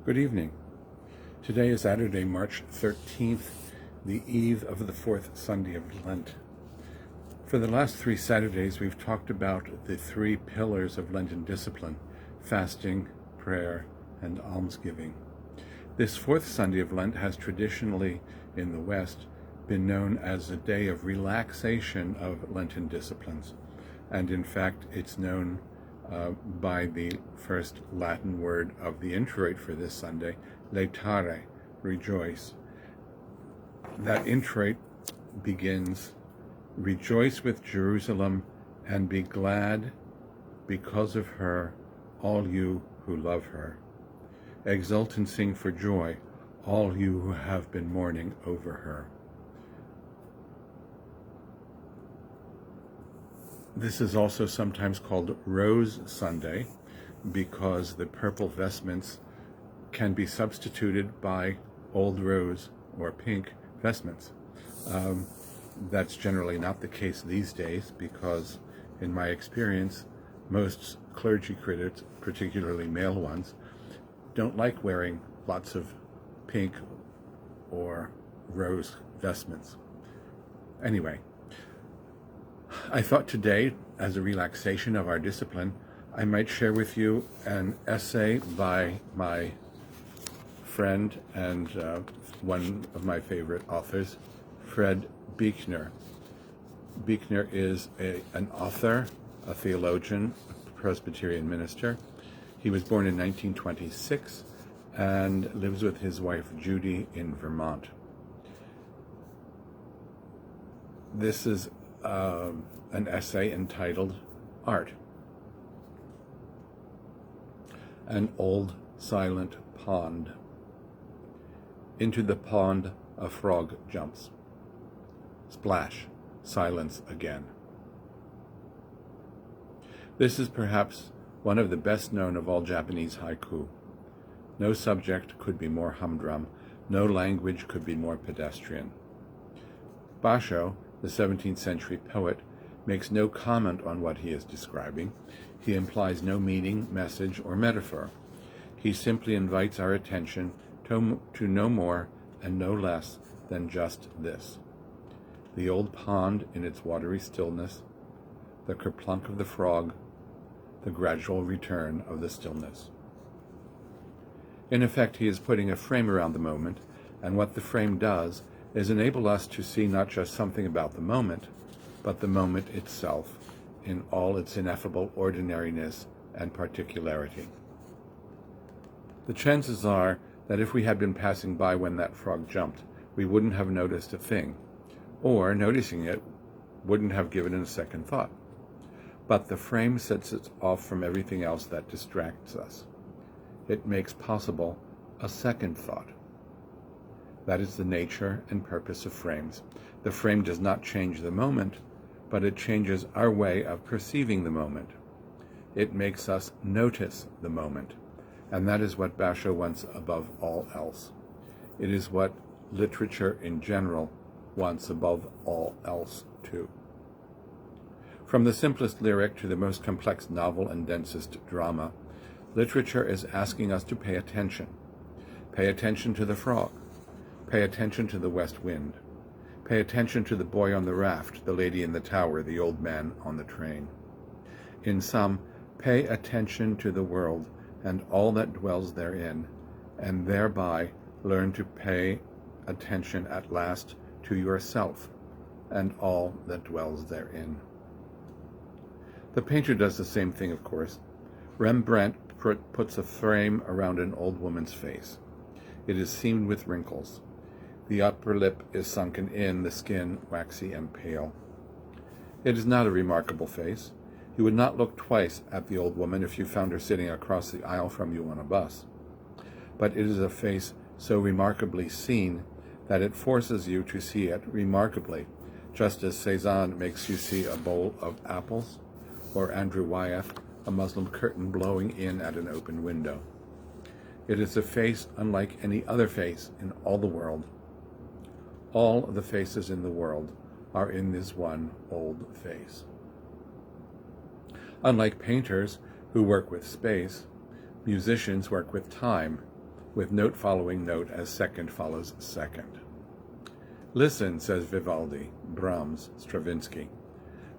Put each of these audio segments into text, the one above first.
Good evening. Today is Saturday, March 13th, the eve of the fourth Sunday of Lent. For the last 3 Saturdays, we've talked about the 3 pillars of Lenten discipline: fasting, prayer, and almsgiving. This fourth Sunday of Lent has traditionally, in the West, been known as a day of relaxation of Lenten disciplines. And in fact, it's known by the first Latin word of the introit for this Sunday, Laetare, rejoice. That introit begins, "Rejoice with Jerusalem and be glad because of her, all you who love her. Exult and sing for joy, all you who have been mourning over her." This is also sometimes called Rose Sunday because the purple vestments can be substituted by old rose or pink vestments. That's generally not the case these days because, in my experience, most clergy critics, particularly male ones, don't like wearing lots of pink or rose vestments. Anyway, I thought today, as a relaxation of our discipline, I might share with you an essay by my friend and one of my favorite authors, Fred Buechner. Buechner is an author, a theologian, a Presbyterian minister. He was born in 1926 and lives with his wife Judy in Vermont. This is an essay entitled Art. An old silent pond. Into the pond a frog jumps. Splash, silence again. This is perhaps one of the best known of all Japanese haiku. No subject could be more humdrum, no language could be more pedestrian. Basho, the 17th century poet, makes no comment on what he is describing. He implies no meaning, message, or metaphor. He simply invites our attention to no more and no less than just this: the old pond in its watery stillness, the kerplunk of the frog, the gradual return of the stillness. In effect, he is putting a frame around the moment, and what the frame does is enable us to see not just something about the moment, but the moment itself in all its ineffable ordinariness and particularity. The chances are that if we had been passing by when that frog jumped, we wouldn't have noticed a thing, or noticing it wouldn't have given it a second thought. But the frame sets it off from everything else that distracts us. It makes possible a second thought. That is the nature and purpose of frames. The frame does not change the moment, but it changes our way of perceiving the moment. It makes us notice the moment, and that is what Basho wants above all else. It is what literature in general wants above all else too. From the simplest lyric to the most complex novel and densest drama, literature is asking us to pay attention. Pay attention to the frog. Pay attention to the west wind. Pay attention to the boy on the raft, the lady in the tower, the old man on the train. In sum, pay attention to the world and all that dwells therein, and thereby learn to pay attention at last to yourself and all that dwells therein. The painter does the same thing, of course. Rembrandt puts a frame around an old woman's face. It is seamed with wrinkles. The upper lip is sunken in, the skin waxy and pale. It is not a remarkable face. You would not look twice at the old woman if you found her sitting across the aisle from you on a bus. But it is a face so remarkably seen that it forces you to see it remarkably, just as Cézanne makes you see a bowl of apples, or Andrew Wyeth a muslin curtain blowing in at an open window. It is a face unlike any other face in all the world. All the faces in the world are in this one old face. Unlike painters who work with space, musicians work with time, with note following note as second follows second. Listen, says Vivaldi, Brahms, Stravinsky.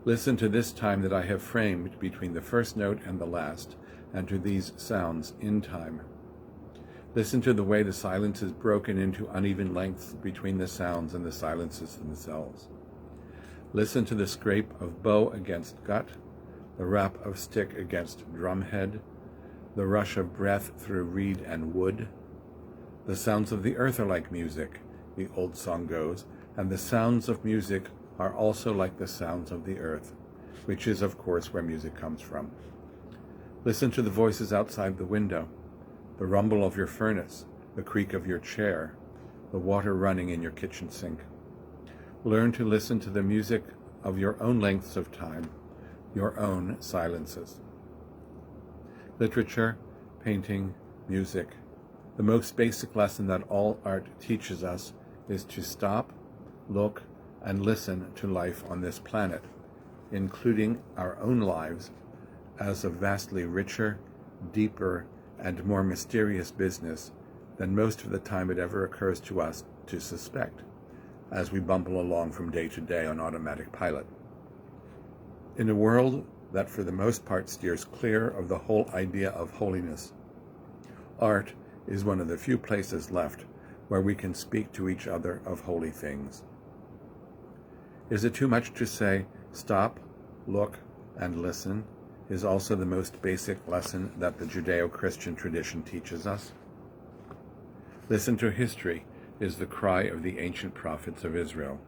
Listen to this time that I have framed between the first note and the last, and to these sounds in time. Listen to the way the silence is broken into uneven lengths between the sounds and the silences themselves. Listen to the scrape of bow against gut, the rap of stick against drumhead, the rush of breath through reed and wood. The sounds of the earth are like music, the old song goes, and the sounds of music are also like the sounds of the earth, which is, of course, where music comes from. Listen to the voices outside the window, the rumble of your furnace, the creak of your chair, the water running in your kitchen sink. Learn to listen to the music of your own lengths of time, your own silences. Literature, painting, music. The most basic lesson that all art teaches us is to stop, look, and listen to life on this planet, including our own lives, as a vastly richer, deeper, and more mysterious business than most of the time it ever occurs to us to suspect, as we bumble along from day to day on automatic pilot. In a world that for the most part steers clear of the whole idea of holiness, art is one of the few places left where we can speak to each other of holy things. Is it too much to say, stop, look, and listen is also the most basic lesson that the Judeo-Christian tradition teaches us? Listen to history is the cry of the ancient prophets of Israel.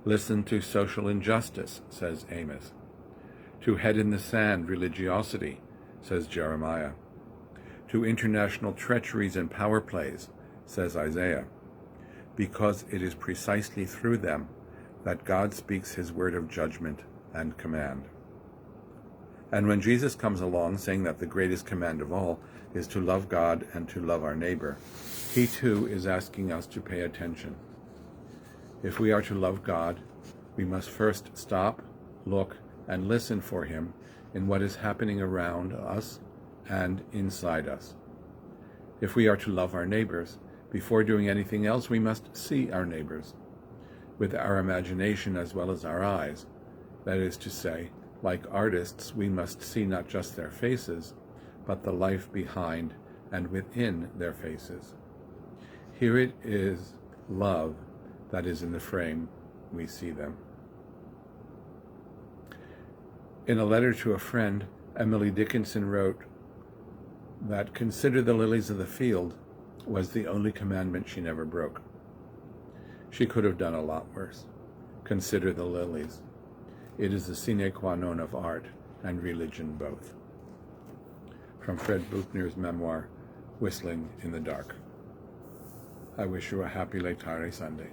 Listen to social injustice, says Amos. To head in the sand religiosity, says Jeremiah. To international treacheries and power plays, says Isaiah, because it is precisely through them that God speaks his word of judgment and command. And when Jesus comes along saying that the greatest command of all is to love God and to love our neighbor, he too is asking us to pay attention. If we are to love God, we must first stop, look, and listen for him in what is happening around us and inside us. If we are to love our neighbors, before doing anything else, we must see our neighbors with our imagination as well as our eyes. That is to say, like artists, we must see not just their faces, but the life behind and within their faces. Here it is love that is in the frame we see them. In a letter to a friend, Emily Dickinson wrote that consider the lilies of the field was the only commandment she never broke. She could have done a lot worse. Consider the lilies. It is the sine qua non of art and religion both. From Fred Buchner's memoir, Whistling in the Dark. I wish you a happy Laetare Sunday.